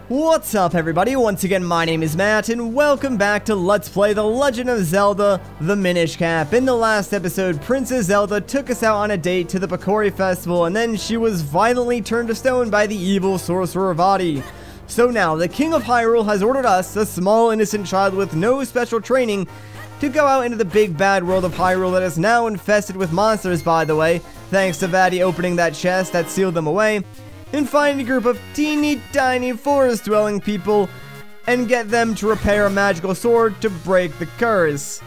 What's up everybody, once again my name is Matt and welcome back to Let's Play The Legend of Zelda, the Minish Cap. In the last episode, Princess Zelda took us out on a date to the Picori Festival and then she was violently turned to stone by the evil sorcerer Vati. So now, the King of Hyrule has ordered us, a small innocent child with no special training, to go out into the big bad world of Hyrule that is now infested with monsters, by the way, thanks to Vati opening that chest that sealed them away, and find a group of teeny tiny forest dwelling people and get them to repair a magical sword to break the curse.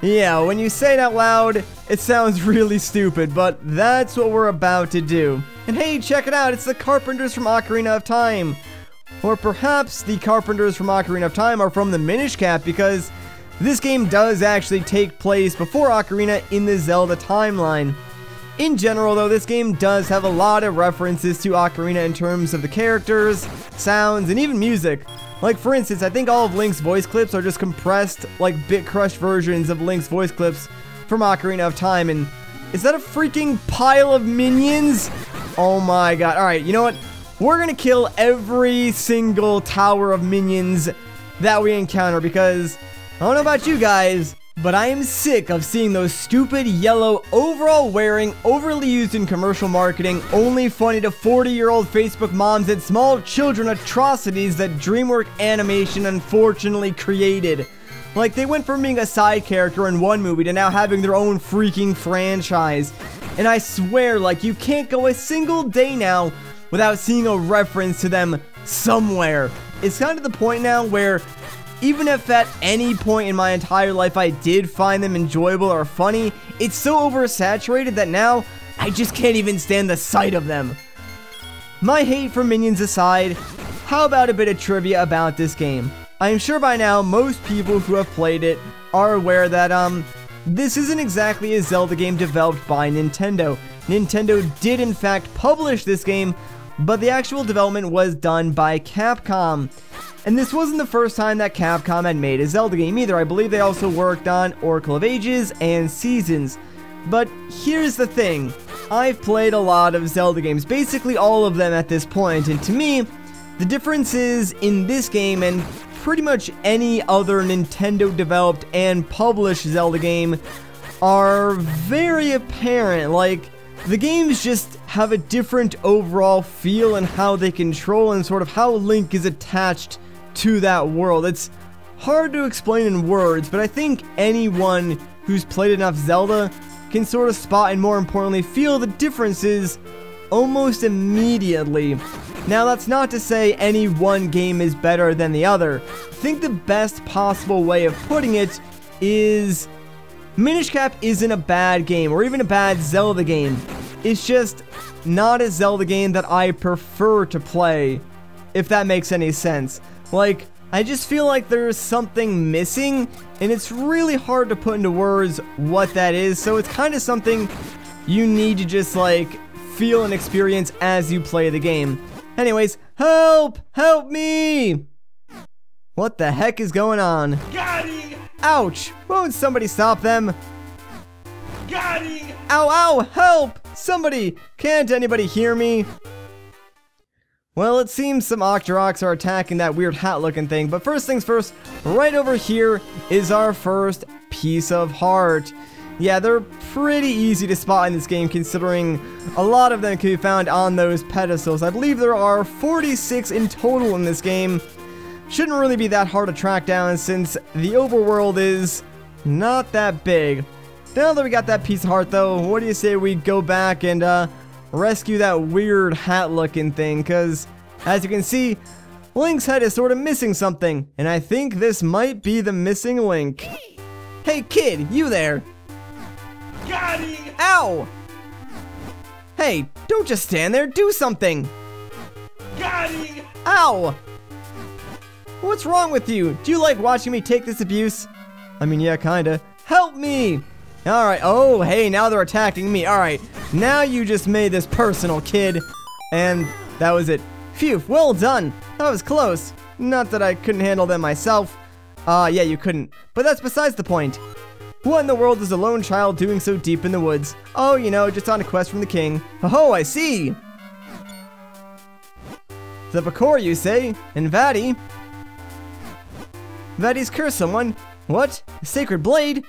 Yeah, when you say it out loud, it sounds really stupid, but that's what we're about to do. And hey, check it out, it's the carpenters from Ocarina of Time. Or perhaps the carpenters from Ocarina of Time are from the Minish Cap, because this game does actually take place before Ocarina in the Zelda timeline. In general though, this game does have a lot of references to Ocarina in terms of the characters, sounds, and even music. Like for instance, I think all of Link's voice clips are just compressed, like bit-crushed versions of Link's voice clips from Ocarina of Time, and is that a freaking pile of minions? Oh my god. Alright, you know what? We're gonna kill every single tower of minions that we encounter because, I don't know about you guys, but I am sick of seeing those stupid yellow overall wearing, overly used in commercial marketing, only funny to 40-year-old Facebook moms and small children atrocities that DreamWorks Animation unfortunately created. Like, they went from being a side character in one movie to now having their own freaking franchise. And I swear, like, you can't go a single day now without seeing a reference to them somewhere. It's kind of the point now where even if at any point in my entire life I did find them enjoyable or funny, it's so oversaturated that now I just can't even stand the sight of them. My hate for minions aside, how about a bit of trivia about this game? I am sure by now most people who have played it are aware that this isn't exactly a Zelda game developed by Nintendo. Nintendo did in fact publish this game, but the actual development was done by Capcom. And this wasn't the first time that Capcom had made a Zelda game either. I believe they also worked on Oracle of Ages and Seasons. But here's the thing. I've played a lot of Zelda games, basically all of them at this point, and to me, the differences in this game and pretty much any other Nintendo developed and published Zelda game are very apparent. Like, the games just have a different overall feel and how they control and sort of how Link is attached to that world. It's hard to explain in words, but I think anyone who's played enough Zelda can sort of spot and more importantly feel the differences almost immediately. Now that's not to say any one game is better than the other. I think the best possible way of putting it is Minish Cap isn't a bad game or even a bad Zelda game. It's just not a Zelda game that I prefer to play, if that makes any sense. Like, I just feel like there's something missing, and it's really hard to put into words what that is, so it's kind of something you need to just, like, feel and experience as you play the game. Anyways, help! Help me! What the heck is going on? Got him! Ouch! Won't somebody stop them? Got him! Ow, ow! Help! Somebody! Can't anybody hear me? Well, it seems some Octoroks are attacking that weird hat-looking thing, but first things first, right over here is our first piece of heart. Yeah, they're pretty easy to spot in this game, considering a lot of them can be found on those pedestals. I believe there are 46 in total in this game. Shouldn't really be that hard to track down since the overworld is not that big. Now that we got that piece of heart though, what do you say we go back and rescue that weird hat-looking thing? Because as you can see, Link's head is sort of missing something, and I think this might be the missing link. Hey kid, you there? Got him! Ow! Hey, don't just stand there, do something! Got him! Ow! What's wrong with you? Do you like watching me take this abuse? I mean, yeah, kinda. Help me! Alright, oh, hey, now they're attacking me. Alright, now you just made this personal, kid. And that was it. Phew, well done. That was close. Not that I couldn't handle them myself. Yeah, you couldn't. But that's besides the point. What in the world is a lone child doing so deep in the woods? Oh, you know, just on a quest from the king. Oh, I see! The Picori, you say? And Vatty? Vatty's cursed someone. What? A sacred blade?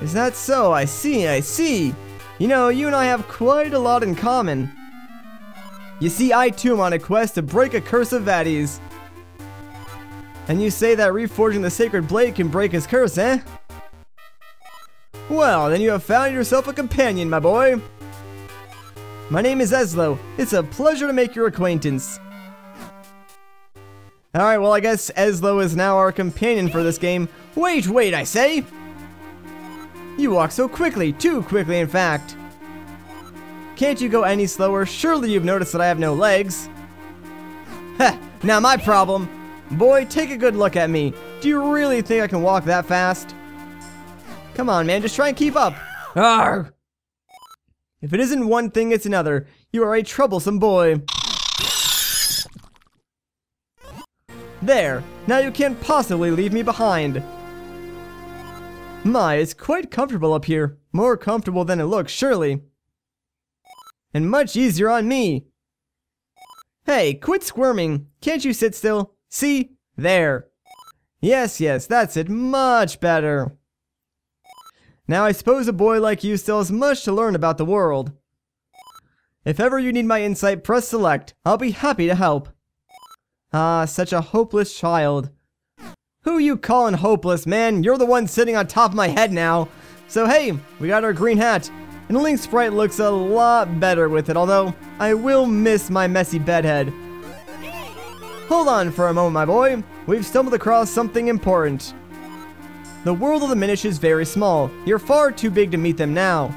Is that so? I see, I see. You know, you and I have quite a lot in common. You see, I too am on a quest to break a curse of Vatty's. And you say that reforging the sacred blade can break his curse, eh? Well, then you have found yourself a companion, my boy. My name is Ezlo. It's a pleasure to make your acquaintance. Alright, well I guess Ezlo is now our companion for this game. Wait, I say! You walk so quickly, too quickly in fact. Can't you go any slower? Surely you've noticed that I have no legs. Heh, now my problem. Boy, take a good look at me. Do you really think I can walk that fast? Come on, man, just try and keep up. Arrgh! If it isn't one thing, it's another. You are a troublesome boy. There, now you can't possibly leave me behind. My, it's quite comfortable up here. More comfortable than it looks, surely. And much easier on me. Hey, quit squirming. Can't you sit still? See? There. Yes, that's it. Much better. Now I suppose a boy like you still has much to learn about the world. If ever you need my insight, press select. I'll be happy to help. Ah, such a hopeless child. Who you callin' hopeless, man? You're the one sitting on top of my head now. So hey, we got our green hat. And Link's sprite looks a lot better with it, although I will miss my messy bedhead. Hold on for a moment, my boy. We've stumbled across something important. The world of the Minish is very small. You're far too big to meet them now.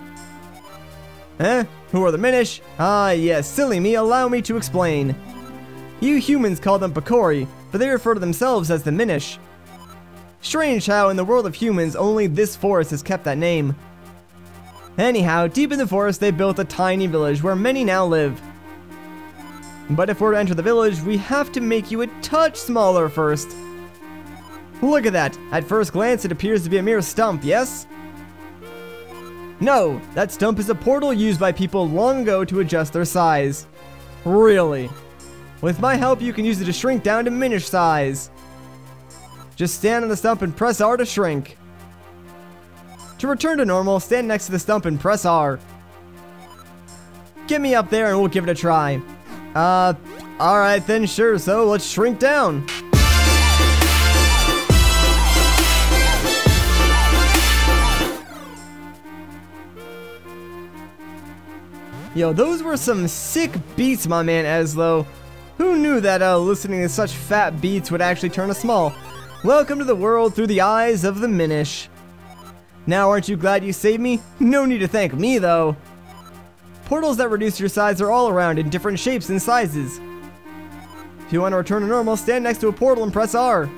Eh? Who are the Minish? Ah, yes, silly me, allow me to explain. You humans call them Picori, but they refer to themselves as the Minish. Strange how in the world of humans only this forest has kept that name. Anyhow, deep in the forest they built a tiny village where many now live. But if we're to enter the village, we have to make you a touch smaller first. Look at that. At first glance it appears to be a mere stump, yes? No, that stump is a portal used by people long ago to adjust their size. Really? With my help you can use it to shrink down to Minish size. Just stand on the stump and press R to shrink. To return to normal, stand next to the stump and press R. Get me up there and we'll give it a try. Alright then, sure, so let's shrink down. Yo, those were some sick beats, my man Ezlo. Who knew that listening to such fat beats would actually turn us small? Welcome to the world through the eyes of the Minish. Now aren't you glad you saved me? No need to thank me though. Portals that reduce your size are all around in different shapes and sizes. If you want to return to normal, stand next to a portal and press R.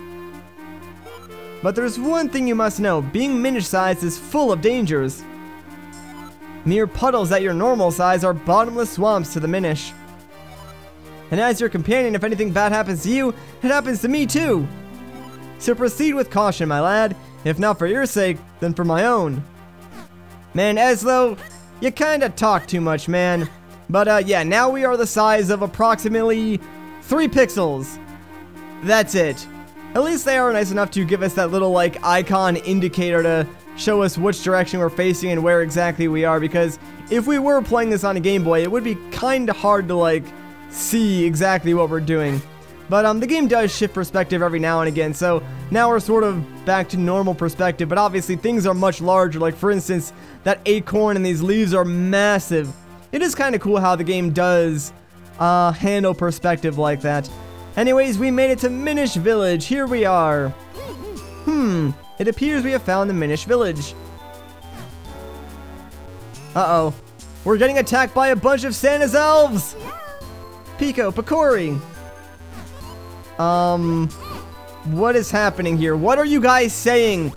But there's one thing you must know, being Minish size is full of dangers. Mere puddles at your normal size are bottomless swamps to the Minish. And as your companion, if anything bad happens to you, it happens to me too. So proceed with caution, my lad. If not for your sake, then for my own. Man, Ezlo, you kinda talk too much, man. But yeah, now we are the size of approximately 3 pixels. That's it. At least they are nice enough to give us that little like icon indicator to show us which direction we're facing and where exactly we are, because if we were playing this on a Game Boy, it would be kinda hard to like see exactly what we're doing. But the game does shift perspective every now and again, so now we're sort of back to normal perspective, but obviously things are much larger. Like for instance, that acorn and these leaves are massive. It is kind of cool how the game does handle perspective like that. Anyways, we made it to Minish Village. Here we are. It appears we have found the Minish Village. Uh-oh. We're getting attacked by a bunch of Santa's elves! Pico, Picori. What is happening here? What are you guys saying?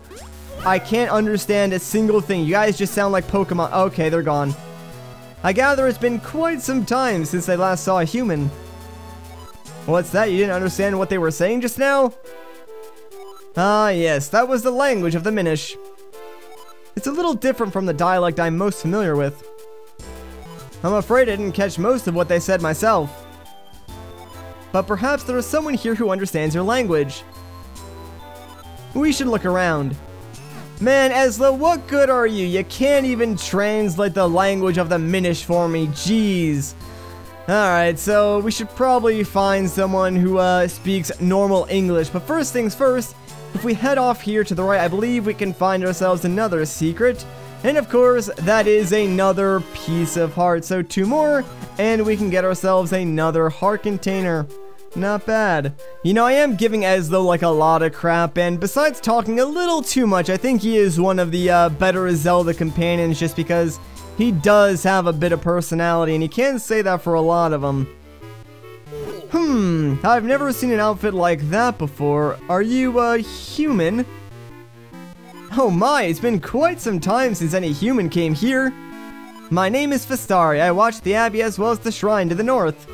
I can't understand a single thing. You guys just sound like Pokemon. Okay, they're gone. I gather it's been quite some time since I last saw a human. What's that? You didn't understand what they were saying just now? Ah, yes, that was the language of the Minish. It's a little different from the dialect I'm most familiar with. I'm afraid I didn't catch most of what they said myself. but perhaps there is someone here who understands your language. We should look around. Man, Ezlo, what good are you? You can't even translate the language of the Minish for me. Jeez. Alright, so we should probably find someone who speaks normal English. But first things first, if we head off here to the right, I believe we can find ourselves another secret. And of course, that is another piece of heart. So 2 more, and we can get ourselves another heart container. Not bad. You know, I am giving Ezlo like a lot of crap, and besides talking a little too much, I think he is one of the better Zelda companions just because he does have a bit of personality, and you can't say that for a lot of them. I've never seen an outfit like that before. Are you a human? Oh my, it's been quite some time since any human came here. My name is Festari. I watch the abbey as well as the shrine to the north.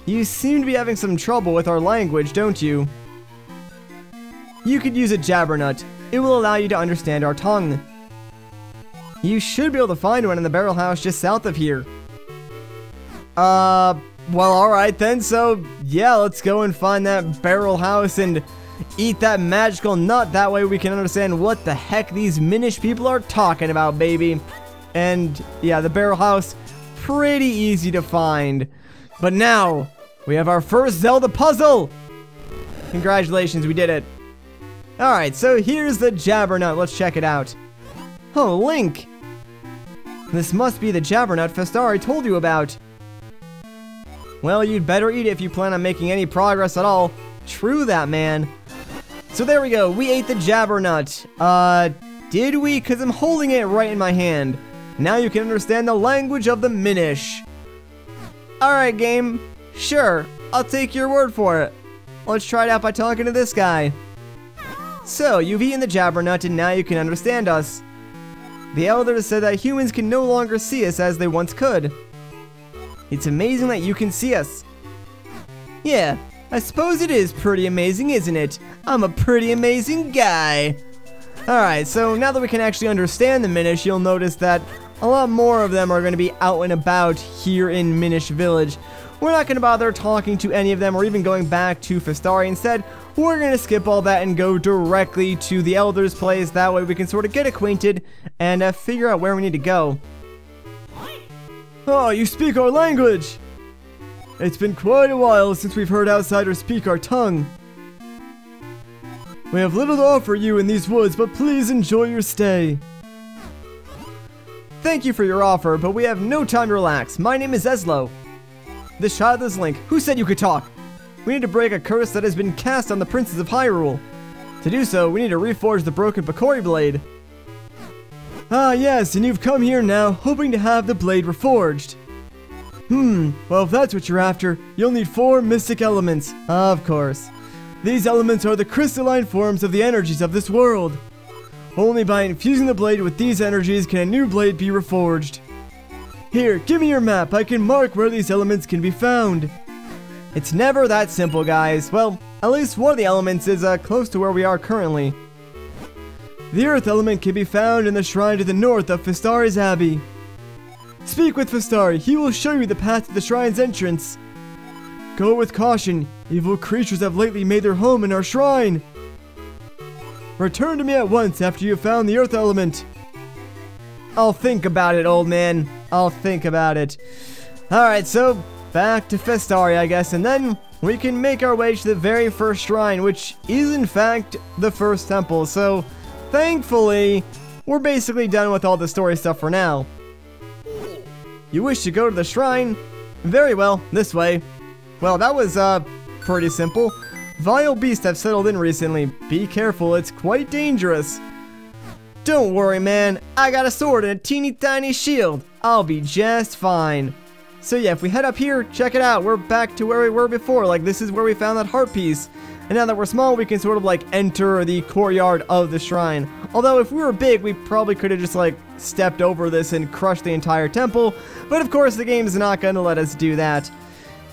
You seem to be having some trouble with our language, don't you? You could use a jabbernut. It will allow you to understand our tongue. You should be able to find one in the barrel house just south of here. Well, alright then, so yeah, let's go and find that barrel house and eat that magical nut. That way we can understand what the heck these Minish people are talking about, baby. And yeah, the barrel house, pretty easy to find. But now, we have our first Zelda puzzle! Congratulations, we did it. Alright, so here's the jabbernut. Let's check it out. Oh, Link! This must be the jabbernut Festari told you about. Well, you'd better eat it if you plan on making any progress at all. True that, man. So there we go, we ate the jabbernut. Did we? Because I'm holding it right in my hand. Now you can understand the language of the Minish. Alright, game. Sure, I'll take your word for it. Let's try it out by talking to this guy. So, you've eaten the jabbernut and now you can understand us. The elders said that humans can no longer see us as they once could. It's amazing that you can see us. Yeah, I suppose it is pretty amazing, isn't it? I'm a pretty amazing guy. Alright, so now that we can actually understand the Minish, you'll notice that a lot more of them are going to be out and about here in Minish Village. We're not going to bother talking to any of them or even going back to Festari. Instead, we're going to skip all that and go directly to the Elder's place. That way we can sort of get acquainted and figure out where we need to go. Oh, you speak our language! It's been quite a while since we've heard outsiders speak our tongue. We have little to offer you in these woods, but please enjoy your stay. Thank you for your offer, but we have no time to relax. My name is Ezlo. This child is Link. Who said you could talk? We need to break a curse that has been cast on the princes of Hyrule. To do so, we need to reforge the broken Picori blade. Ah yes, and you've come here now, hoping to have the blade reforged. Well if that's what you're after, you'll need 4 mystic elements. Of course. These elements are the crystalline forms of the energies of this world. Only by infusing the blade with these energies can a new blade be reforged. Here, give me your map. I can mark where these elements can be found. It's never that simple, guys. Well, at least one of the elements is close to where we are currently. The earth element can be found in the shrine to the north of Festari's Abbey. Speak with Festari. He will show you the path to the shrine's entrance. Go with caution. Evil creatures have lately made their home in our shrine. Return to me at once after you have found the earth element. I'll think about it, old man. I'll think about it. Alright, so back to Festari, I guess, and then we can make our way to the very first shrine, which is in fact the first temple. So thankfully, we're basically done with all the story stuff for now. You wish to go to the shrine? Very well, this way. Well, that was pretty simple. Vile beasts have settled in recently. Be careful, it's quite dangerous. Don't worry, man. I got a sword and a teeny tiny shield. I'll be just fine. So yeah, if we head up here, check it out. We're back to where we were before. Like, this is where we found that heart piece. And now that we're small, we can sort of like enter the courtyard of the shrine. Although if we were big, we probably could have just like stepped over this and crushed the entire temple. But of course, the game is not going to let us do that.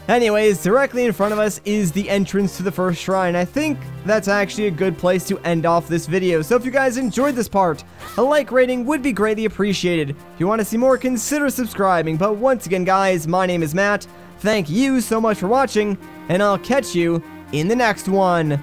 Anyways, directly in front of us is the entrance to the first shrine. I think that's actually a good place to end off this video. So if you guys enjoyed this part, a like rating would be greatly appreciated. If you want to see more, consider subscribing. But once again, guys, my name is Matt. Thank you so much for watching, and I'll catch you in the next one.